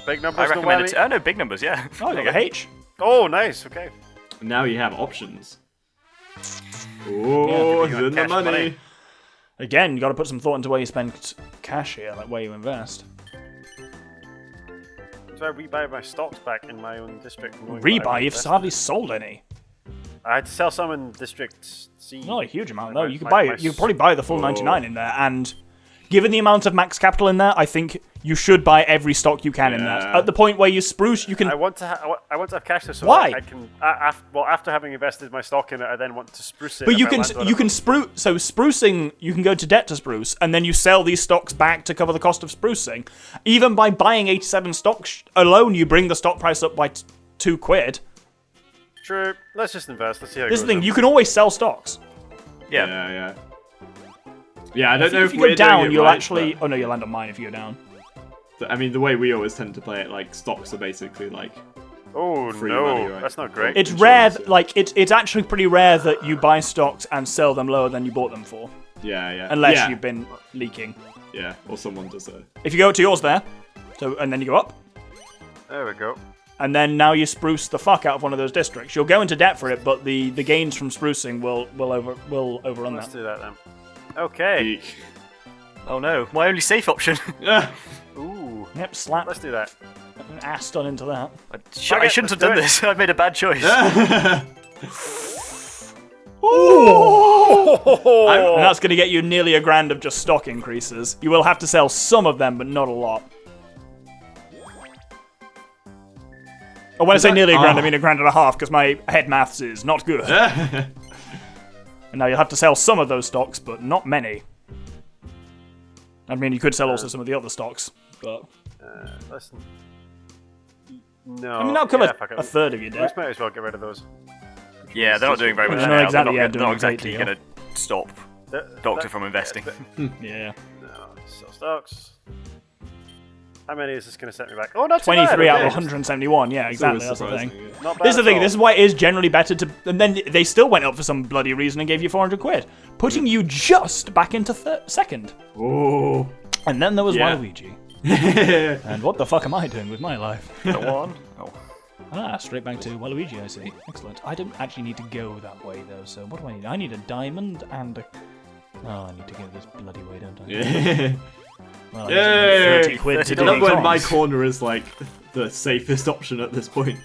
Big I numbers, no recommend whammy? it. Oh no, big numbers, yeah. Oh, you got H. Oh, nice, okay. Now you have options. Oh, Yeah, in the cash money. money. Again, you got to put some thought into where you spend cash here, like where you invest. So I rebuy my stocks back in my own district. knowing that I Rebuy, you've invested. hardly sold any. I had to sell some in District C. Not a huge amount, Like no. my- You could my- buy, my you could probably buy the full Whoa. 99 in there, and given the amount of max capital in there, I think you should buy every stock you can in that. Yeah. At the point where you spruce, you can. I want to have cash though, so Why? I can. Well, after having invested my stock in it, I then want to spruce it. But if you I can land on you it. can spruce. So sprucing, you can go to debt to spruce, and then you sell these stocks back to cover the cost of sprucing. Even by buying 87 stocks alone, you bring the stock price up by £2. True. Let's just invest. Let's see how it This goes. is the thing, then. you can always sell stocks. Yeah. Yeah. Yeah, I don't know If you we're go down, doing it you'll right, actually. Oh no, you'll land on mine if you go down. but, I mean, the way we always tend to play it, like stocks are basically like. Oh free no, money, right? that's not great. It's Insurance, rare, yeah. like it's actually pretty rare that you buy stocks and sell them lower than you bought them for, Yeah. unless yeah. you've been leaking. Yeah, or someone does a. If you go to yours there, so and then you go up, There we go. and then now you spruce the fuck out of one of those districts. You'll go into debt for it, but the gains from sprucing will overrun Let's that. do that then. Okay. Eek. Oh no, my only safe option. Ah, Ooh. Yep, slap Let's do that. an ass done into that. I shouldn't have done this. I made a bad choice. And that's going to get you nearly £1,000 of just stock increases. You will have to sell some of them, but not a lot. Oh, when I say nearly £1,000, I mean £1,500 because my head maths is not good. And now you'll have to sell some of those stocks, but not many. I mean, you could sell also some of the other stocks, but Listen. No. I mean, that'll cover fuck it. a third of your We debt. might as well get rid of those. Yeah, they're not doing very much They're now. not exactly, they're doing not a great exactly deal. going to stop Doctor from investing. Yeah. No, sell stocks. How many is this going to set me back? Oh, not too 23 bad, out of okay. 171, yeah, exactly, that's the surprising, thing. yeah. Not bad This is the at thing, all. this is why it is generally better to... And then they still went up for some bloody reason and gave you £400, putting you just back into second. Oh. And then there was Yeah. Waluigi. And what the fuck am I doing with my life? Go on. Oh. Ah, straight back to Waluigi, I see. Excellent. I don't actually need to go that way, though, so what do I need? I need a diamond and a... Oh, I need to go this bloody way, don't I? Yeah. Well, I Yay! need 30 quid to do Not when it. my corner is like the safest option at this point.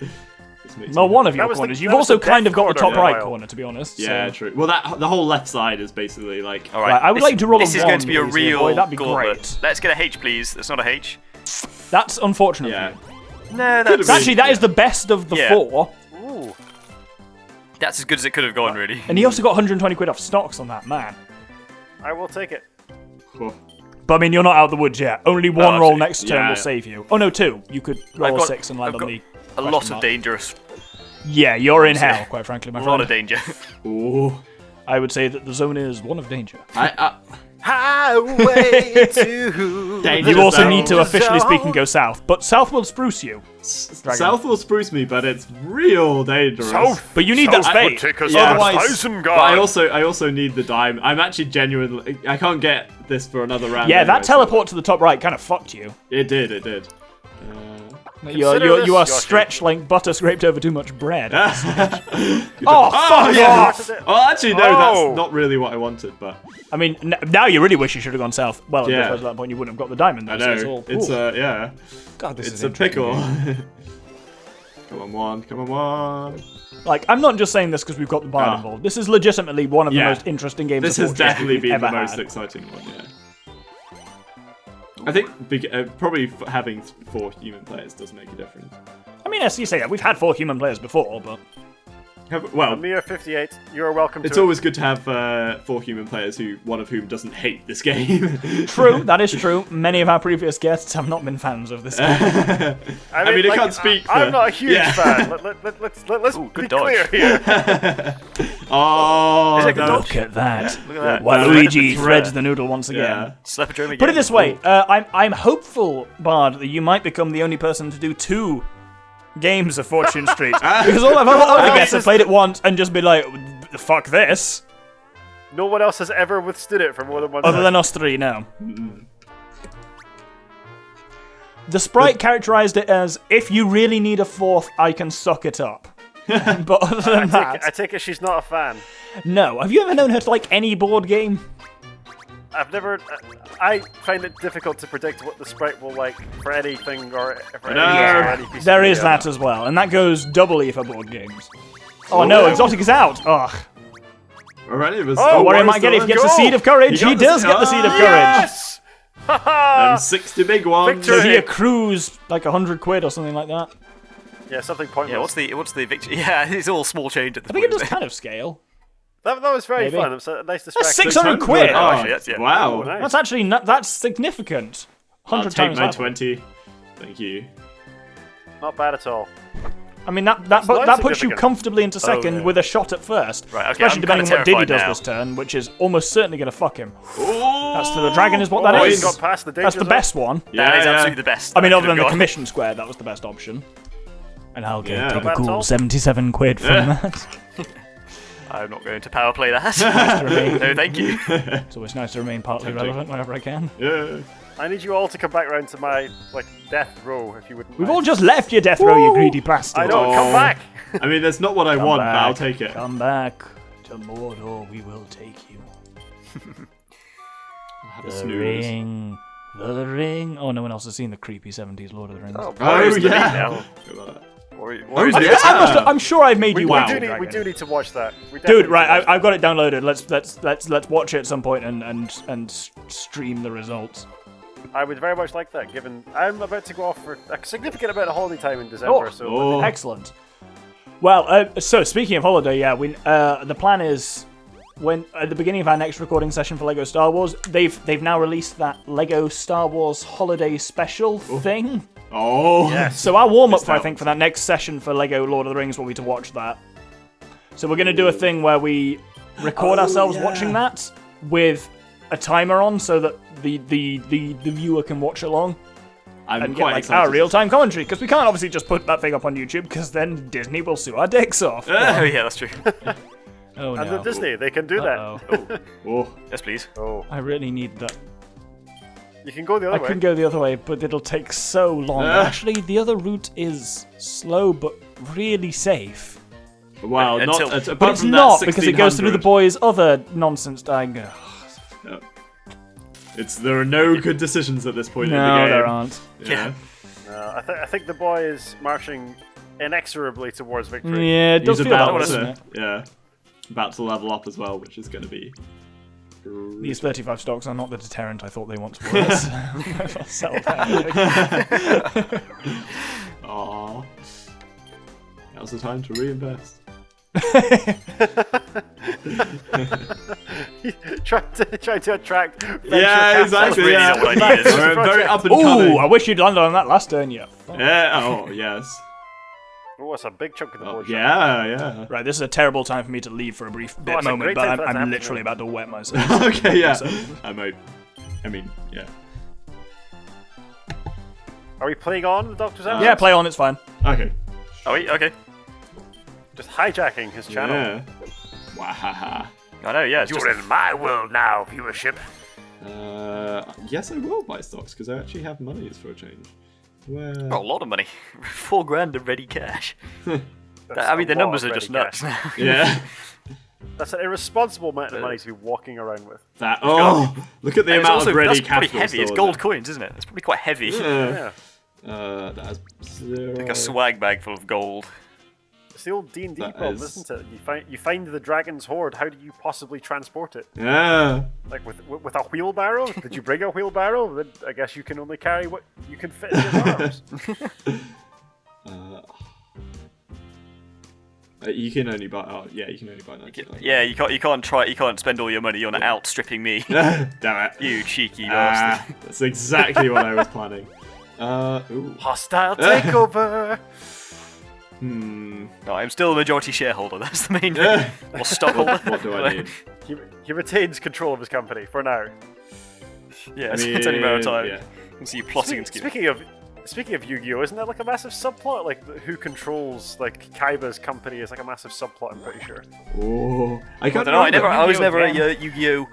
This makes Well, me- one of your was the- corners. You've that was also the kind of death got the top corner right for a while. corner, to be honest. Yeah, so. true. Well, the whole left side is basically like. All Right, right. I would like to roll a This is going to be a 1, please, real boy, that'd be gauntlet. great. Let's get a H, please. That's not a H. That's unfortunate. Yeah. For you. No, Could've that's been. Actually, that is the best of the Yeah. 4. Ooh. that's as good as it could have gone, really. And he also got 120 quid off stocks on that, man. I will take it. Oh. But I mean, you're not out of the woods yet. Only one Oh, roll actually, next turn yeah. will save you. Oh no, 2. You could roll a got- 6 and land I've on got the. a lot question of mark. dangerous. Yeah, you're in hell, quite frankly, my A friend. lot of danger. Oh. I would say that the zone is one of danger. Highway to Danger You also zone. need to, officially speaking, go south. But south will spruce you. South will spruce me, but it's real dangerous. But you need that spade. Take us Yeah. on Otherwise- Isengard. But I also need the dime. I'm actually genuinely. I can't get this for another round. Yeah, anyway, that teleport to the top right kind of fucked you. It did. Consider You this, are Yoshi. stretched like butter scraped over too much bread. Oh, fuck yeah. off! Oh, actually, no, Oh. that's not really what I wanted, but I mean, now you really wish you should have gone south. Well, Yeah. at that point you wouldn't have got the diamond. I Though, know. so It's ooh. yeah. God, this It's is a interesting pickle. game. Come on. Like, I'm not just saying this because we've got the bard Ah. involved. This is legitimately one of the Yeah. most interesting games This of has Fortune definitely we've been ever the most had. exciting one, yeah. I think probably having 4 human players does make a difference. I mean, as you say, we've had 4 human players before, but Well, Amir 58, you're welcome it's to always good to have 4 human players one of whom doesn't hate this game. true, that is true. Many of our previous guests have not been fans of this game. it. I mean, I can't speak I'm for- not a huge Yeah. fan. Let's Ooh, be good dodge. clear here. Oh, Is it good no. dodge? Look at that. Look at that. Waluigi Threat. threads the noodle once again. Yeah. Slepodrome again. Put it this way, I'm hopeful, Bard, that you might become the only person to do 2 games of Fortune Street. Because all I've other guests have played it once and just been like, fuck this. No one else has ever withstood it for more than one Other session. than us 3, no. The sprite characterized it as, if you really need a fourth, I can suck it up. But other than that... I take it she's not a fan. No. Have you ever known her to like any board game? I've never... I find it difficult to predict what the sprite will like for anything or for any piece There of is media. that as well, and that goes doubly for board games. Oh no, Exotic is out! Ugh. Alright, it was. What am I getting? If he gets a seed of courage, he does get the seed of courage. Yes! Haha! 60 big ones. So he accrues like 100 quid or something like that. Yeah, something pointless. Yeah, what's the victory? Yeah, it's all small change at the I think it point, does isn't kind of scale. That was very Maybe. fun. It was a nice That's distraction. 600 quid! Oh, actually, that's, yeah. Wow. Oh, nice. That's actually that's significant. I'll 100 take times my that. 20. Thank you. Not bad at all. I mean, that not puts you significant. comfortably into second yeah. with a shot at first. Right, okay, Especially I'm depending on kinda what Diddy terrified does now. this turn, which is almost certainly going to fuck him. Oh, That's to the dragon is what that Oh, is. he's got past the danger That's the zone. best one. That is absolutely the best. I mean, that other than could've the gone. commission square, that was the best option. And I'll Yeah. take Not a bad at all. cool 77 quid from that. I'm not going to power play that. To remain- No, thank you. It's always nice to remain partly relevant whenever I can. Yeah. I need you all to come back round to my death row if you wouldn't. We've mind. all just left your death row, you greedy bastard. I know. Oh. Come back. I mean, that's not what I Come want, back, but I'll take it. Come back to Mordor, we will take you. I'll have a The snooze. ring. The ring. Oh, no one else has seen the creepy 70s Lord of the Rings. Oh, Warriors of the yeah. Deep now. Warriors Oh, of the yeah. Deep. I'm sure I've made We, you we watch do it, need. We Dragon. do need to watch that. We Dude, definitely right? need to watch I've got it downloaded. Let's watch it at some point and stream the results. I would very much like that, given I'm about to go off for a significant amount of holiday time in December. So Oh. Excellent. Well, so speaking of holiday, yeah, the plan is when at the beginning of our next recording session for Lego Star Wars, they've now released that Lego Star Wars holiday special thing. Oh. yes. So our warm up, Missed I out. think, for that next session for Lego Lord of the Rings will be to watch that. So we're going to do a thing where we record ourselves watching that with a timer on, so that the viewer can watch along I'm and get quite like excited. our real time commentary, because we can't obviously just put that thing up on YouTube, because then Disney will sue our dicks off. Oh yeah, that's true. Oh And the no! Disney, they can do that. Uh-oh. Oh. Yes, please. Oh, I really need that. you can go the I other way. could go the other way, but it'll take so long. Actually, the other route is slow but really safe. Wow, Until- not But But apart it's from not, that because it goes through the 1600. boys' other nonsense dying. No. There are no good decisions at this point in the No, game. there aren't. Yeah. No, I think the boy is marching inexorably towards victory. Yeah, it does He's feel that about way, to, doesn't it? yeah, about to level up as well, which is going to be. These 35 stocks are not the deterrent I thought they once were. I'll sell them. Aww. Now's the time to reinvest. trying to attract venture Yeah, capital. exactly. really Yeah. not what I needed. We're very up and Ooh, coming. I wish you'd landed on that last turn, yeah. Yeah. Oh yes. Oh, that's a big chunk of the board. Yeah. Yeah. Right, this is a terrible time for me to leave for a brief bit it's a moment, great but time for that to I'm happen, literally yeah. about to wet myself. Okay. Yeah. So- I mean, yeah. Are we playing on the Doctor's House? Yeah, play on, it's fine. Okay. Oh wait, okay. Just hijacking his channel. Yeah. Wahaha. I know, yeah. It's just, in my world now, viewership. Yes, I will buy stocks because I actually have money for a change. Where? got a lot of money. 4 grand of ready cash. That's I mean, a the lot numbers of are just ready nuts. cash. Yeah. That's an irresponsible amount of money to be walking around with. That. Oh, look at the And it's amount also of ready that's pretty capital. heavy. It's stored gold there. coins, isn't it? It's probably quite heavy. Yeah. Yeah. That's 0. Like a swag bag full of gold. It's the old D&D That problem, is- isn't it? You find the dragon's hoard. How do you possibly transport it? Yeah. Like with a wheelbarrow? Did you bring a wheelbarrow? Then I guess you can only carry what you can fit in your arms. You can only buy. Oh, yeah, you can only buy 99. Yeah, you can't spend all your money on outstripping me. Damn it. You cheeky bastard. That's exactly what I was planning. Ooh. Hostile takeover. Hmm. No, I'm still a majority shareholder. That's the main Yeah. thing. Or stockholder. What do I need? He retains control of his company for now. Yeah, it's only a matter of time. Yeah. You can see you plotting and scheming. Speaking of Yu-Gi-Oh, isn't that like a massive subplot? Like who controls like Kaiba's company is like a massive subplot. I'm pretty sure. Oh, I I can't don't know. I was Yu-Gi-Oh never a again. Yu-Gi-Oh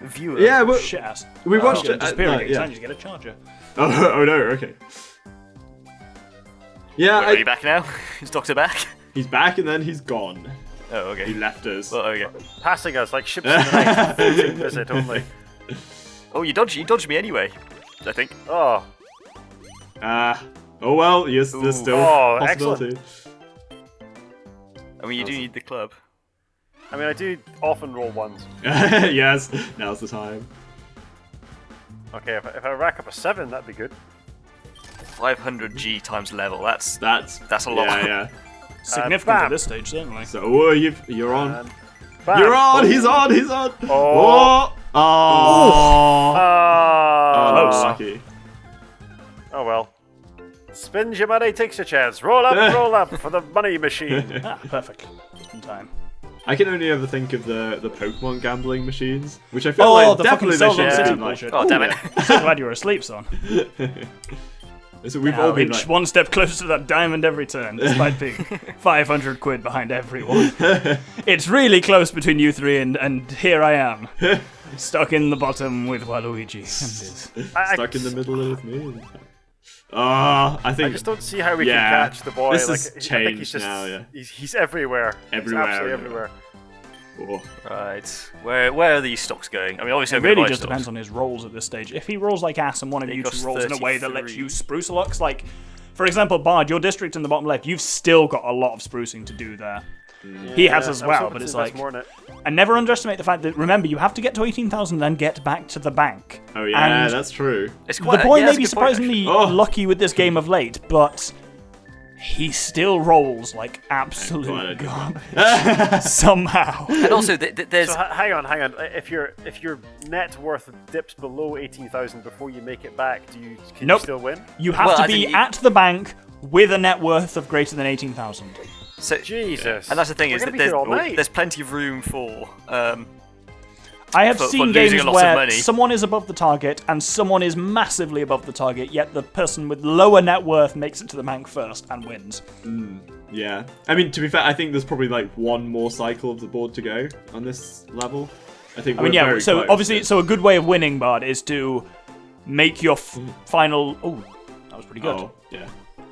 viewer. Yeah, but Shit ass. we watched Oh, it. disappearing Yeah. again. Just get a charger. Oh no. Okay. Yeah, Wait, are you back now? Is Doctor back? he's back and then he's gone. Oh, He okay. left us. Well, okay. Passing us like ships in the night. Floating visit only. Oh, you dodged me anyway. I think. Oh. Oh well, yes, there's Ooh. still Oh, possibility. I mean, you do need the club. I mean, I do often roll ones. Yes, now's the time. Okay, if I rack up a 7, that'd be good. 500G times level. That's That's a lot. Yeah. Significant bam. at this stage, certainly. So you're on. And bam. You're on. Oh. He's on. He's on. Oh. Oh. Oh. Ah. Close. Lucky. Oh well. Spins your money, takes your chance. Roll up for the money machine. Ah, perfect. Just in time. I can only ever think of the Pokemon gambling machines, which I feel Oh, like the definitely fucking they Solo should City be like. bullshit. Oh, damn it. So glad you were asleep, son. So we've Now all been inch like, one step closer to that diamond every turn, despite being 500 quid behind everyone. It's really close between you three, and here I am, stuck in the bottom with Waluigi. stuck in the middle with me. I I think just don't see how we Yeah, can catch the boy. this like, has I think changed he's just, now, yeah. He's everywhere. Everywhere, He's absolutely everywhere. everywhere. Oh. Right. Where are these stocks going? I mean, obviously, It I'm gonna really buy just stocks. depends on his rolls at this stage. If he rolls like ass and one of It you two costs rolls in a way that lets 33. you spruce a lot, like, for example, Bard, your district in the bottom left, you've still got a lot of sprucing to do there. He has Yeah, as I was well, hoping but to it's invest like... more in it. And never underestimate the fact that, remember, you have to get to 18,000 and get back to the bank. Oh yeah, And that's true. It's quite, the boy yeah, may that's a be good point, surprisingly actually. Oh. lucky with this game of late, but he still rolls like Quite a absolute good garbage somehow. actually. And also, there's So hang on. If your net worth dips below 18,000 before you make it back, can you Nope. still win? You have Well, to I be think you- at the bank with a net worth of greater than 18,000. so, Jesus. and that's the thing We're is gonna that be here all night. there's plenty of room for I have For seen losing games a lot of where money. someone is above the target and someone is massively above the target, yet the person with lower net worth makes it to the bank first and wins. Yeah. I mean, to be fair, I think there's probably like one more cycle of the board to go on this level. I think. I mean, we're yeah, very so close. obviously, so a good way of winning, Bard, is to make your final... Oh, that was pretty good. Oh, yeah.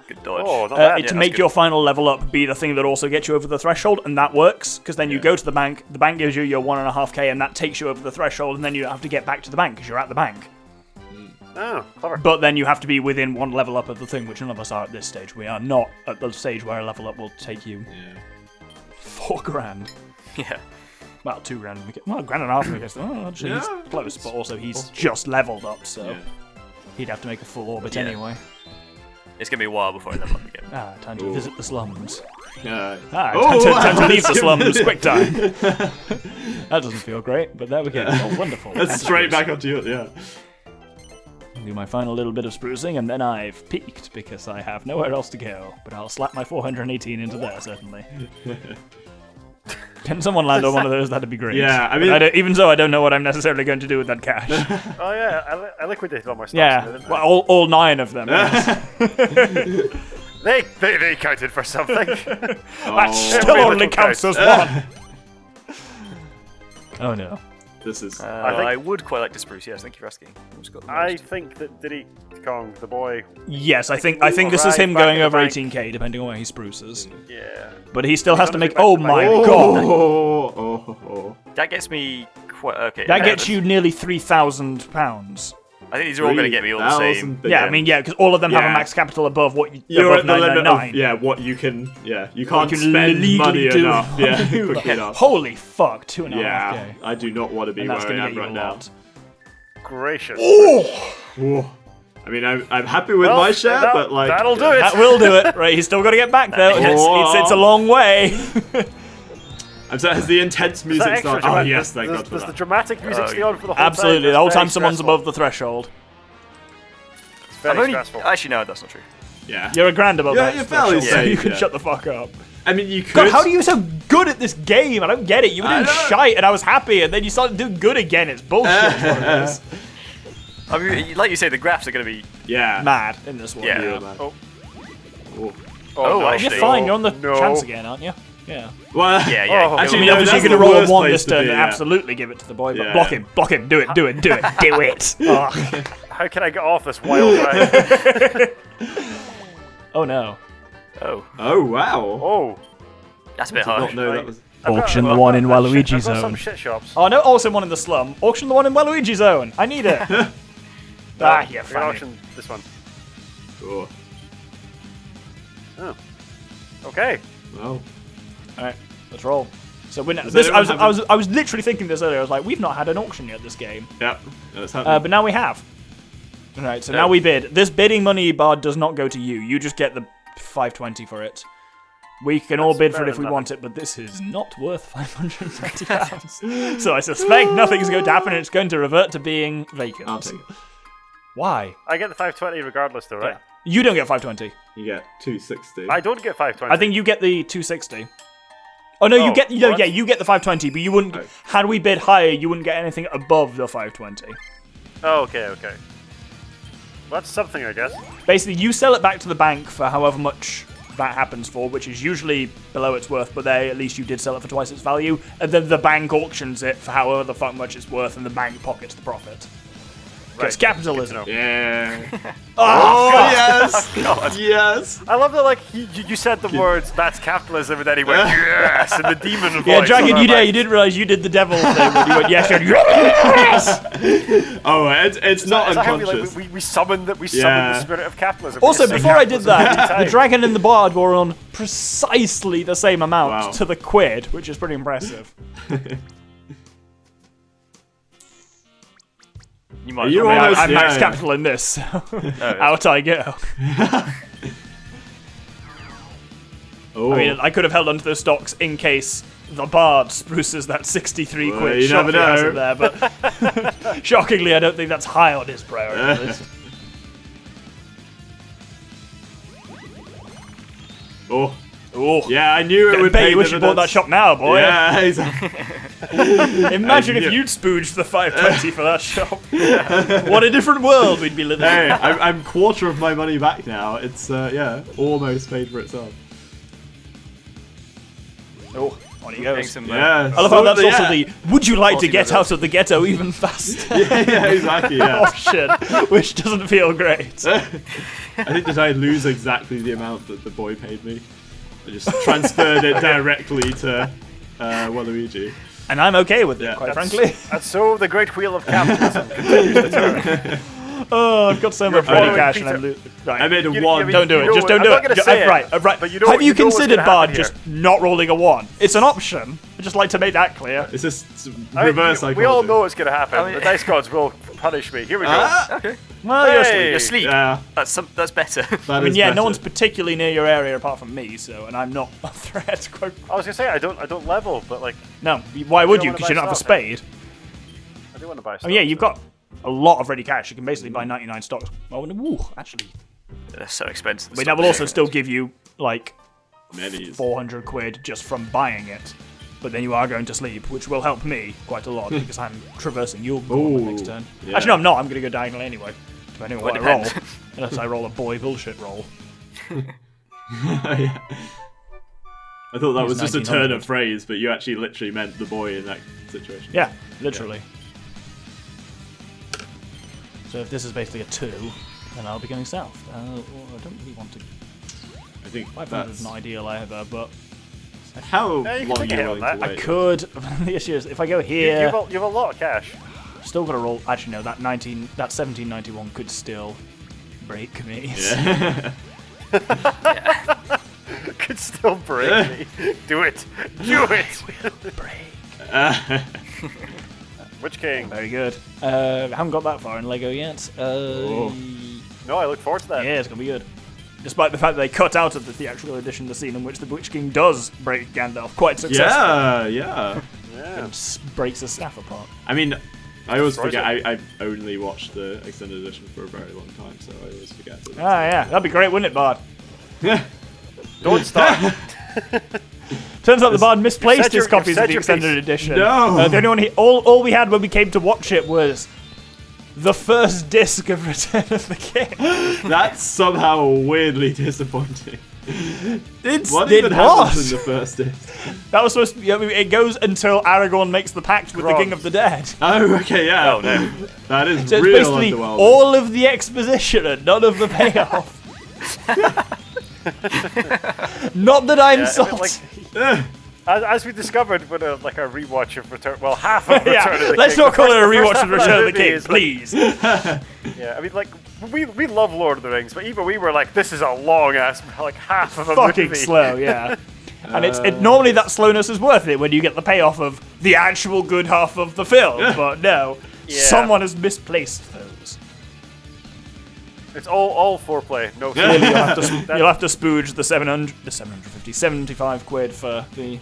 good dodge. Oh, not bad. To make your final level up be the thing that also gets you over the threshold, and that works, because then you go to the bank gives you your 1.5k, and that takes you over the threshold, and then you have to get back to the bank, because you're at the bank. Oh, clever. But then you have to be within one level up of the thing, which none of us are at this stage. We are not at the stage where a level up will take you Yeah. 4 grand. Yeah. Well, 2 grand. Well, grand and a half, because actually he's Yeah, close, but also he's just leveled up, so Yeah. he'd have to make a full orbit Yeah. anyway. It's gonna be a while before I level up again. Time to Ooh. visit the slums. Yeah. Time Oh, to leave the skip slums, it. quick time. That doesn't feel great, but there we go. Oh, wonderful. That's straight back up to you. Yeah. Do my final little bit of sprucing, and then I've peaked because I have nowhere else to go. But I'll slap my 418 into there, certainly. Can someone land on one of those? That'd be great. Yeah, I But mean- even so, I don't know what I'm necessarily going to do with that cash. Oh yeah, I liquidated all my stocks. Yeah, didn't I? well, all 9 of them. Yes. They counted for something. That Oh. still Every only little counts as counts. one. Oh no. This is. I would quite like to spruce. Yes, thank you for asking. I've just got the I most. think that Diddy Kong, the boy, Yes, I think this is Alright, him back going in the over bank. 18k, depending on where he spruces. yeah. But he still has to gonna make. be back Oh to the my bank. god! Oh. That gets me quite okay. That gets you nearly £3,000. I think these are all going to get me all the same. Yeah, I mean, yeah, because all of them have a Yeah. max capital above what You're above at the limit 999. of what you can. Yeah, you can't can spend legally money do. enough. Yeah, quickly enough. Holy fuck, 2.5k. Yeah, I do not want to be And where that's I going to am get you right a now. lot. Gracious. Whoa. I mean, I'm happy with Well, my share, but like that'll do it. That will do it. Right, he's still got to get back though. It's a long way. I'm sorry, has the intense Is that music extra started? Oh dramatic? yes, thank God for Does the that. dramatic music Oh, stay on for the whole Absolutely, time? the whole That's time very someone's stressful. above the threshold. It's very I've only, stressful. actually, no, that's not true. Yeah. You're a grand above Yeah, that you're fairly threshold, so safe, you can yeah. shut the fuck up. I mean, you could. God, how are you so good at this game? I don't get it. You were I doing don't- shite, and I was happy, and then you started doing good again. It's bullshit. is what it is. I mean, like you say, the graphs are going to be. Yeah. Mad in this one. Yeah. Yeah, man. Oh. Oh. Oh, no. actually- You're fine. You're on the No. chance again, aren't you? Yeah. Well, Yeah, yeah. Oh. I Actually, mean, no, obviously that's you're the going to roll worst a 1 place this to turn be, and yeah. absolutely give it to the boy, but Yeah. block him, do it. Do it. Ugh. How can I get off this wild ride? Oh no. Oh wow. Oh. That's a bit Did not harsh. know that was. Auction the one in Waluigi I've got some Zone. shit shops. Oh no, also one in the slum. Auction the one in Waluigi Zone. I need it. Ah, yeah, We're gonna funny. auction this one. Oh. Oh. Okay. Well. Alright, let's roll. So we're Does this, anyone have I was literally thinking this earlier. I was like, we've not had an auction yet this game. Yeah. That's happening. But now we have. Alright, so Yeah. now we bid. This bidding money bar does not go to you. You just get the 520 for it. We can all That's bid for better it if we than want it, but this is not worth £520. So I suspect nothing's going to happen and it's going to revert to being vacant. I'll take it. Why? I get the 520 regardless, though, right? You don't get 520. You get 260. I don't get 520. I think you get the 260. Oh no, you Oh, get what? yeah, you get the 520, but you wouldn't. Oh. Had we bid higher, you wouldn't get anything above the 520. Oh, okay. Well, that's something, I guess. Basically, you sell it back to the bank for however much that happens for, which is usually below its worth, but there at least you did sell it for twice its value, and then the bank auctions it for however the fuck much it's worth, and the bank pockets the profit. Because Right. capitalism. Good to know. Yeah. Oh, yes. Yes. I love that, like, you said the words, that's capitalism, and then he went, yes, and the demon voice. yeah, Dragon, and I'm you like, didn't realize you did the devil thing when you went, yes, you yes! Oh, it's not is that how we, unconscious. we summoned the Yeah. spirit of capitalism. Also, We say before I did capitalism every that, the time. dragon and the bard were on precisely the same amount Wow. to the quid, which is pretty impressive. You might. You I mean, almost- I'm max yeah. capital in this, so out I go. Oh. I mean, I could have held onto those stocks in case the bard spruces that 63 Well, quid you shop never he has know. in there, but shockingly, I don't think that's high on his priority list. Oh. Oh, Yeah, I knew it would bet pay you wish you bought that dividends. shop now, boy. Yeah, exactly. Imagine I if knew- you'd spooged the 520 for that shop. What a different world we'd be living in. Hey, I'm quarter of my money back now. It's yeah, almost paid for itself. Oh, on he Getting goes. some, Yeah. I love how that's also yeah. the would you like to get Multi-level. out of the ghetto even faster Yeah, exactly. Yeah. option, which doesn't feel great. I think that I lose exactly the amount that the boy paid me. I just transferred it directly to Waluigi. And I'm okay with it, Yeah. quite That's- frankly. And so the great wheel of capitalism continues to turn. Oh, I've got so much following ready cash and Peter. I'm right. I made a You- one. I mean, Don't do you it. know Just what- don't I'm do not it. gonna Ju- say it, right, right. but you know- Have you you know what's considered, gonna Bard, happen just not rolling a 1? It's an option. I just like to make that clear. It's just I mean, reverse we psychology. all know it's going to happen. I mean- The dice gods will punish me. Here we go. Ah, Okay. Well, you're asleep. Hey! You're asleep. yeah, That's better. that I mean, is yeah, better. no one's particularly near your area apart from me, so, and I'm not a threat. Quite. I was going to say, I don't level, but, like, No, why would don't you? wanna Because you buy don't have a stock. spade. I do want to buy stuff. Oh yeah, you've got a lot of ready cash. You can basically buy 99 stocks. Oh, and ooh, actually. They're so expensive. I mean, that will also still give you, like, Many. 400 quid just from buying it. But then you are going to sleep, which will help me quite a lot because I'm traversing your board Ooh, next turn. yeah. Actually, no, I'm not. I'm going to go diagonally anyway, depending on Well, what I roll. depends. Unless I roll a boy bullshit roll. Yeah. I thought that It's was just a 1900. turn of phrase, but you actually literally meant the boy in that situation. Yeah, literally. So if this is basically a 2, then I'll be going south. Well, I don't really want to. I think 500 that's is not ideal either, but how Yeah, you can long take a you're hit on willing that. to I wait. could. The issue is, if I go You, here, you have a lot of cash. still got to roll. Actually, no, that 1791 could still break me. Yeah. Could still break me. Do it. Do it. Break. Which king? Very good. Haven't got that far in Lego yet. Oh. No, I look forward to that. Yeah, it's gonna be good. Despite the fact that they cut out of the theatrical edition the scene in which the Witch King does break Gandalf quite successfully. Yeah. Yeah. And breaks his staff apart. I mean, I always Surprising. forget. I've only watched the extended edition for a very long time, so I always forget. That Ah, yeah, that'd be great, wouldn't it, Bard? Don't start. Turns out the Bard misplaced said your- his copies you've of said the your extended piece. edition. No. The only one all we had when we came to watch it was the first disc of Return of the King. That's somehow weirdly disappointing. It's, What it even happens was. in the first disc? That was supposed to be. I mean, it goes until Aragorn makes the pact with the Grog. King of the Dead. Oh, okay, yeah. Oh no. That is So it's real basically underwhelming. all of the exposition and none of the payoff. Not that I'm Yeah, I mean, salty. like, as we discovered with a rewatch of Return, well, half of Return Yeah, of the let's King. not The call it a first rewatch half of Return of the movie King, is, like, please. yeah, I mean, like, we love Lord of the Rings, but even we were like, this is a long ass, like half of a Fucking movie. slow, yeah. And normally that slowness is worth it when you get the payoff of the actual good half of the film, but no, Yeah. someone has misplaced those. It's all foreplay. No, Clearly you'll have to spooge the 75 quid for the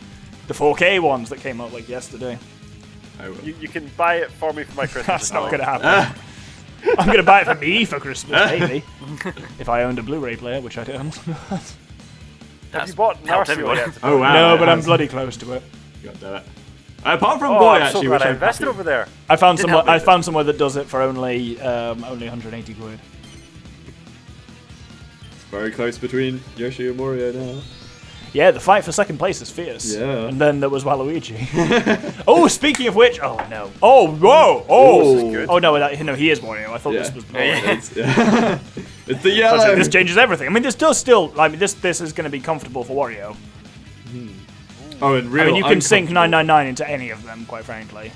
4K ones that came out like yesterday. I will. You can buy it for me for my Christmas. That's not now. going to happen. I'm going to buy it for me for Christmas, maybe. If I owned a Blu-ray player, which I don't. Have you bought helped Narsil everyone. yet? Oh wow. No, it but I'm has. bloody close to it. God damn it. Apart from Oh, Boy, I'm so actually, glad which I I'm invested happy. over there. I found Didn't somewhere. help me I with found somewhere that does it for only 180 quid. Very close between Yoshi and Mario now. Yeah, the fight for second place is fierce. Yeah. And then there was Waluigi. Oh, speaking of which, oh no. Oh, whoa. Oh, This is good. oh no, he is Wario. I thought Yeah. this was the It's, yeah. It's the yellow. This changes everything. I mean, this does still. I mean, this is going to be comfortable for Wario. Oh, and real. I mean, you can sink uncomfortable. 999 into any of them, quite frankly.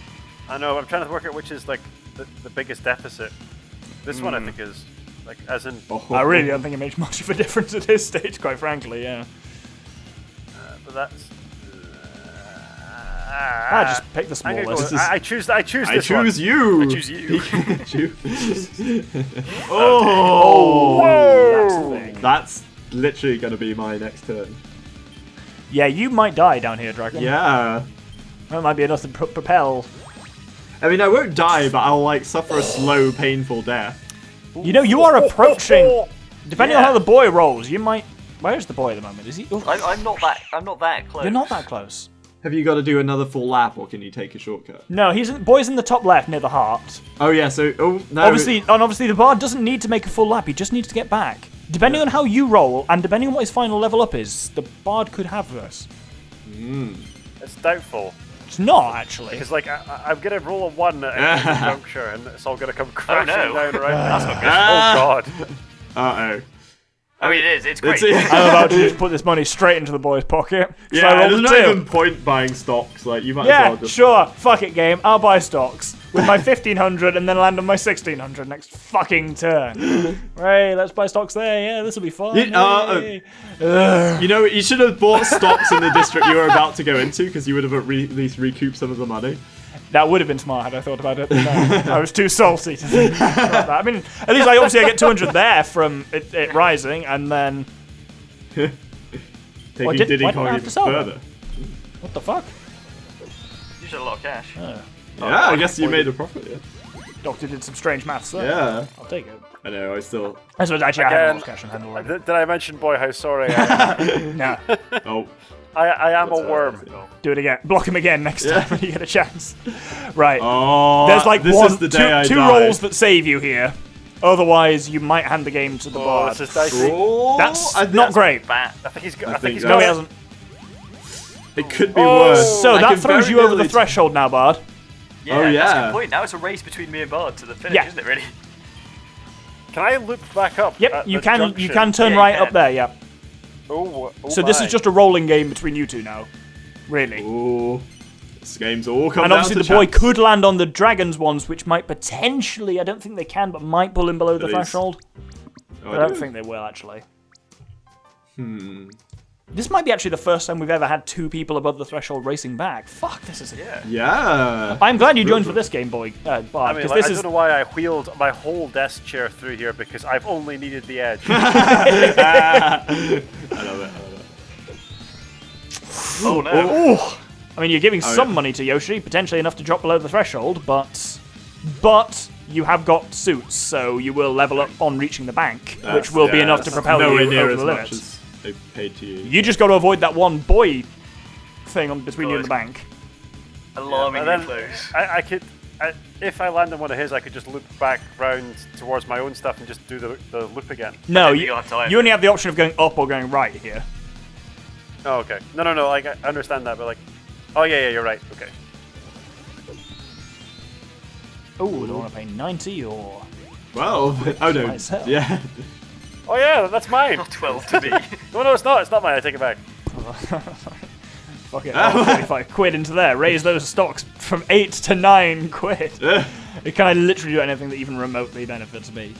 I know. I'm trying to work out which is like the biggest deficit. This one I think is like as in. I really don't think it makes much of a difference at this stage, quite frankly. Yeah. But that's. Just pick the I'm gonna smallest. go, I choose. I choose I this one. choose you. I choose you. Oh. That's the thing. That's literally going to be my next turn. Yeah, you might die down here, Dragon. Yeah. That might be enough to propel. I mean, I won't die, but I'll like suffer a slow, painful death. You know, you are approaching. Depending on Yeah. how the boy rolls, you might. Where's the boy at the moment? Is he? Oh, I'm not that close. you're not that close. Have you got to do another full lap, or can you take a shortcut? No, boy's in the top left near the heart. Oh yeah, so no. Obviously, the bard doesn't need to make a full lap. He just needs to get back. Depending on how you roll, and depending on what his final level up is, the bard could have this. It's doubtful It's not actually. because like I'm gonna roll a 1 at every juncture and it's all gonna come crashing no. down around. That's me. not good. Oh god. Uh oh. I mean, it is. It's great. I'm about to just put this money straight into the boy's pocket. So I Yeah, rolled there's a not 2. even point buying stocks. Like you might as Yeah, well just. sure. Fuck it, game. I'll buy stocks with my 1500 and then land on my 1600 next fucking turn. Right, let's buy stocks there. Yeah, this will be fun. Hey. You know, you should have bought stocks in the district you were about to go into because you would have at least recouped some of the money. That would have been smart had I thought about it. But no, I was too salty to think about that. I mean, at least I get 200 there from it rising, and then Taking Why didn't Diddy I Kong have even to sell them? further. what the fuck? You should a lot of cash. Yeah, I guess you made a profit. Yeah. Doctor did some strange maths there. Yeah. I'll take it. I know. I still. I suppose actually I have Again, more cash on hand already. Did I mention boy how sorry I am? No, Oh. I am a What's that? worm. do it again. Block him again next time when you get a chance. Right. Oh. There's like this one, is the day I two die. rolls that save you here. Otherwise, you might hand the game to the Oh, bard. this is dicey. Oh, That's I think not great. Bat. I think he's got. I I think think he's so. No, got he it. hasn't. It could be Oh. worse. So I that can throws very you over the nearly- threshold now, bard. Yeah, Oh, That's a yeah. good point. Now it's a race between me and Bard to the finish, Yeah. isn't it? Really? Can I loop back up? Yep, at you the can junction? turn Yeah, you right can. up there. Yeah. Oh So this my. is just a rolling game between you two now, really. Ooh. This game's all come And down obviously to the boy chance. could land on the dragon's ones, which might potentially, I don't think they can, but might pull him below the Please. threshold. Oh, I don't think they will, actually. Hmm. This might be actually the first time we've ever had 2 people above the threshold racing back. Fuck, this is... Yeah. Yeah. I'm glad you joined for this game, boy, Bard, I mean, because like, this I is... don't know why I wheeled my whole desk chair through here because I've only needed the edge. I love it. Oh no. Ooh. I mean, you're giving some yeah. money to Yoshi, potentially enough to drop below the threshold, but you have got suits, so you will level up on reaching the bank, which will be enough to propel nowhere you near over as the much limits. as they paid to you. You just got to avoid that one boy thing on between you and the bank. Alarmingly And then close. I could, if I land on one of his, I could just loop back round towards my own stuff and just do the loop again. No, don't think you, you'll have time. you only have the option of going up or going right here. Oh, okay. No. Like I understand that, but like, oh yeah, you're right. Okay. Oh, do I want to pay 90 or... Well, oh no. Myself. Yeah. Oh yeah, that's mine. Not 12 to me. No, it's not. It's not mine. I take it back. Fuck it, 45 quid into there. Raise those stocks from 8 to 9 quid. Can I literally do anything that even remotely benefits me?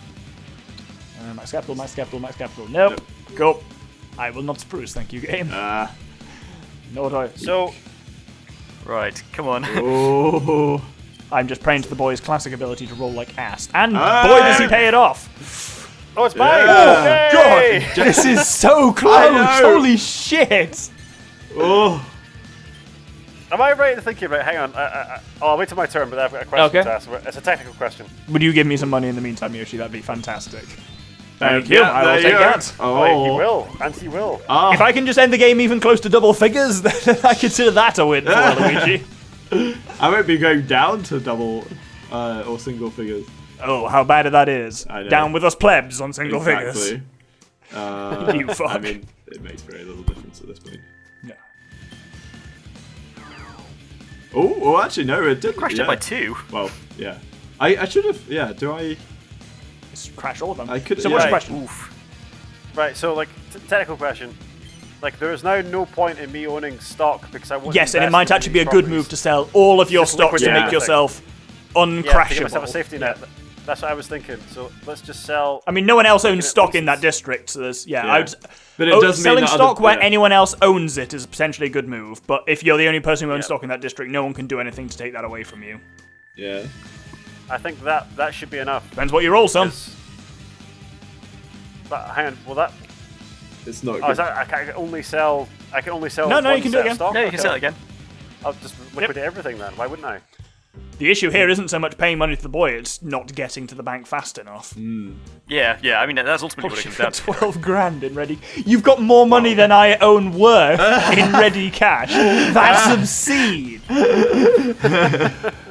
Max capital, max capital, max capital. Nope. Go. I will not spruce, thank you, game. Nor do I. So, Right, come on. Oh. I'm just praying to the boy's classic ability to roll like ass. And boy, does he pay it off! oh, it's mine. Yeah. Yay! God, this is so close! Holy shit! Oh. Am I right in thinking about? Hang on. I'll wait till my turn, but I've got a question Okay. to ask. It's a technical question. Would you give me some money in the meantime, Yoshi? That'd be fantastic. Thank you. I will take that. Oh, he will. And he will. Oh. If I can just end the game even close to double figures, then I consider that a win for Luigi. I won't be going down to double or single figures. Oh, how bad that is. I know. Down with us plebs on single figures. Exactly. You fuck. I mean, it makes very little difference at this point. Yeah. Oh, actually, no, it did. Crashed it by 2. Well, yeah. I should have. Yeah. Do I? Just crash all of them. I could. So yeah. what's your question? Oof. Right. So, like, technical question. Like, there is now no point in me owning stock because I want. Yes, to and it invest might in actually be a these good properties. move to sell all of your Just stocks to liquidate make everything. yourself Yeah, to give myself a uncrashable. safety net. That's what I was thinking. So let's just sell. I mean, no one else owns it stock in that pieces. district, so there's Yeah. I would, But it does mean selling that stock other- where yeah. anyone else owns it is potentially a good move. But if you're the only person who owns Yeah. stock in that district, no one can do anything to take that away from you. Yeah. I think that should be enough. Depends what you roll, son. 'Cause- But hang on. Will that? It's not. Oh, Good. is that? I can only sell. I can only sell. No, no, one you can do set it of again. stock? No, you can Okay. sell it again. I'll just liquidate everything then. Why wouldn't I? The issue here isn't so much paying money to the boy; it's not getting to the bank fast enough. Yeah, I mean, that's ultimately what it You've comes down got to. 12 grand in ready. You've got more money than I own worth in ready cash. That's obscene.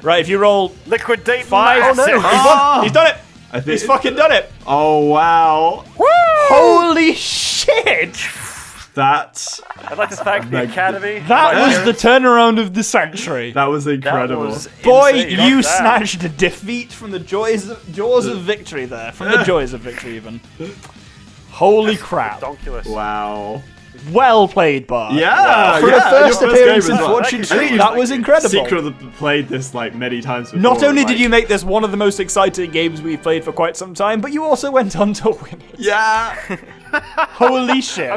Right, if you roll Liquidate 5, my 6, assets. he's done it. I think. He's fucking done it. Oh wow. Holy shit! That's I'd like to thank the Like- Academy. That my was the parents. turnaround of the century. that was incredible. was Boy, insane. you Not bad. snatched a defeat from the jaws of victory there. From the joys of victory, even. Holy crap. Donkulous. Wow. Well played, Bard. Yeah, For yeah, a first your appearance game in as well. Fortune I think Street, you've that was incredible. secretly played this like many times before. Not only like, did you make this one of the most exciting games we've played for quite some time, but you also went on to win it. Yeah. Holy shit.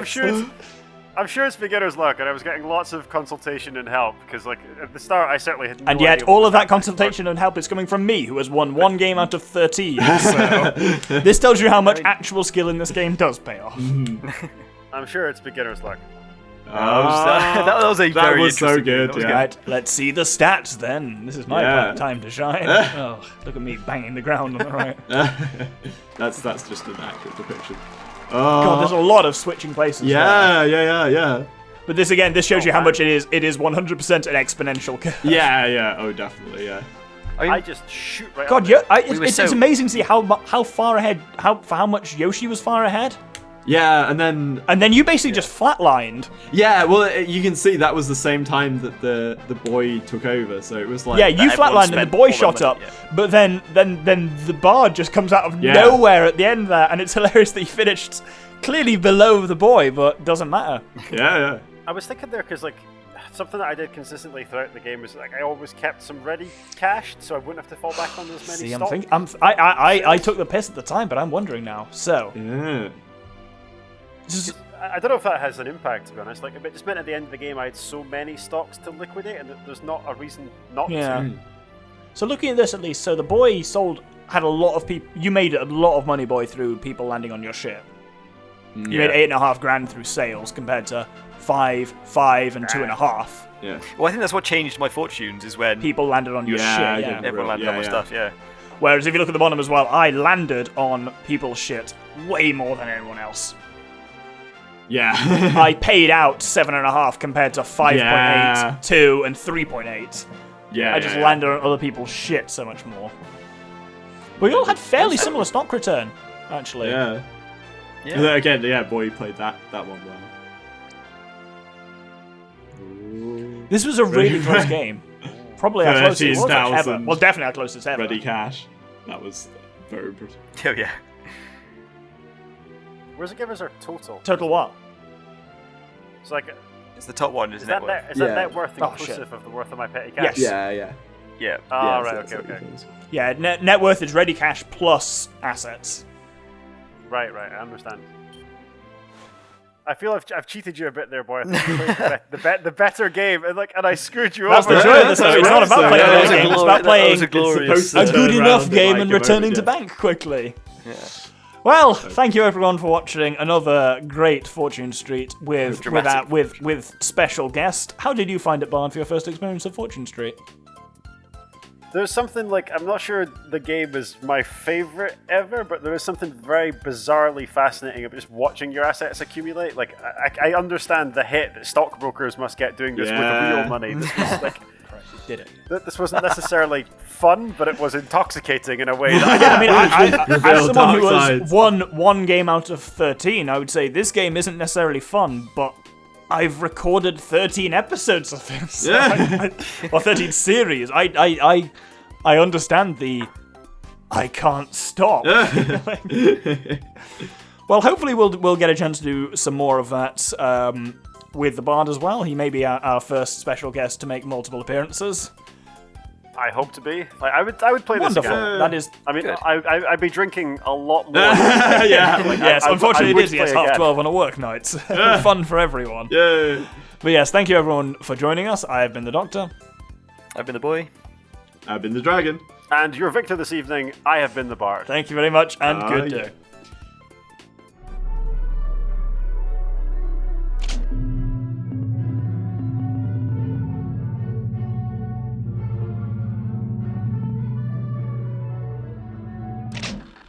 I'm sure it's beginner's luck, and I was getting lots of consultation and help because, like, at the start, I certainly had no And yet, idea what all was of that happening. consultation and help is coming from me, who has won one game out of 13. So, this tells you how much actual skill in this game does pay off. I'm sure it's beginner's luck. That was a that very was so interesting game. good. That was Yeah. Right, let's see the stats then. This is my Yeah. time to shine. Oh, look at me banging the ground on the right. That's just an accurate depiction. God, there's a lot of switching places. there. Yeah. But this again, this shows you how man. much it is. It is 100% an exponential curve. Yeah. Oh, definitely. Yeah. I just shoot right God, up yeah, there. it's amazing to see how far ahead, for how much Yoshi was far ahead, Yeah, and then and then you basically just flatlined. yeah, well, you can see that was the same time that the boy took over, so it was like Yeah, you everyone flatlined and the spent boy all shot their up, money, yeah. but then the bard just comes out of Yeah. nowhere at the end there, and it's hilarious that he finished clearly below the boy, but doesn't matter. yeah. I was thinking there because, like, something that I did consistently throughout the game was, like, I always kept some ready cached, so I wouldn't have to fall back on as many See, stocks. I took the piss at the time, but I'm wondering now. So, Yeah. I don't know if that has an impact, to be honest. Like, it just meant at the end of the game I had so many stocks to liquidate, and that there's not a reason not yeah. to. So looking at this at least, so the boy had a lot of people. You made a lot of money, boy, through people landing on your ship. You made 8.5 grand through sales compared to 5, and 2.5. Yeah. Well, I think that's what changed my fortunes is when People landed on your Yeah, shit. I Yeah. did. everyone landed on my Yeah. stuff. Yeah. Whereas if you look at the bottom as well, I landed on people's shit way more than anyone else. Yeah. I paid out 7.5 compared to 5.8, Yeah. 2, and 3.8. yeah. I just landed on other people's shit so much more. We all had fairly similar stock return, actually. Yeah. Yeah. And then again, yeah, boy played that one well. This was a really close game. Probably our closest it was ever. 13,000 Well, definitely our closest ever. Ready cash. That was very brutal. Oh yeah. Where's it give us our total? Total what? It's like, It's the top one, is is net that worth. net, is that Yeah. net worth Oh, inclusive shit. of the worth of my petty cash? Yes. Yeah. Yeah. Oh, Yeah, right, so okay, that's okay. what it is. Yeah, net worth is ready cash plus assets. Right, I understand. I feel I've cheated you a bit there, boy. I think you played the better game, and I screwed you That's over. the joy of this, though. It's not about playing That a was a game, it's glori- about that was playing a glorious- It's supposed a to good turn enough around game like and a returning moment, to yeah. bank quickly. Yeah. Well, thank you everyone for watching another great Fortune Street with special guest. How did you find it, Bard, for your first experience of Fortune Street? There's something like, I'm not sure the game is my favorite ever, but there is something very bizarrely fascinating about just watching your assets accumulate. Like, I understand the hit that stockbrokers must get doing this with real money. This was like, Did it? this wasn't necessarily fun, but it was intoxicating in a way that I mean, as Reveal someone who dark has sides. won one game out of 13, I would say this game isn't necessarily fun, but I've recorded 13 episodes of this. Yeah. Or 13 series. I understand the I can't stop. Well, hopefully we'll get a chance to do some more of that with the Bard as well. He may be our first special guest to make multiple appearances. I hope to be. Like, I would play this Wonderful. again. That is. I mean, Good. I'd be drinking a lot more. Yeah. Like, Yes, I unfortunately would it is. Yes, play half again. 12 on a work night. Fun for everyone. Yeah. But yes, thank you everyone for joining us. I have been the Doctor. I've been the boy. I've been the dragon. And your victor this evening, I have been the Bard. Thank you very much, and good yeah. day.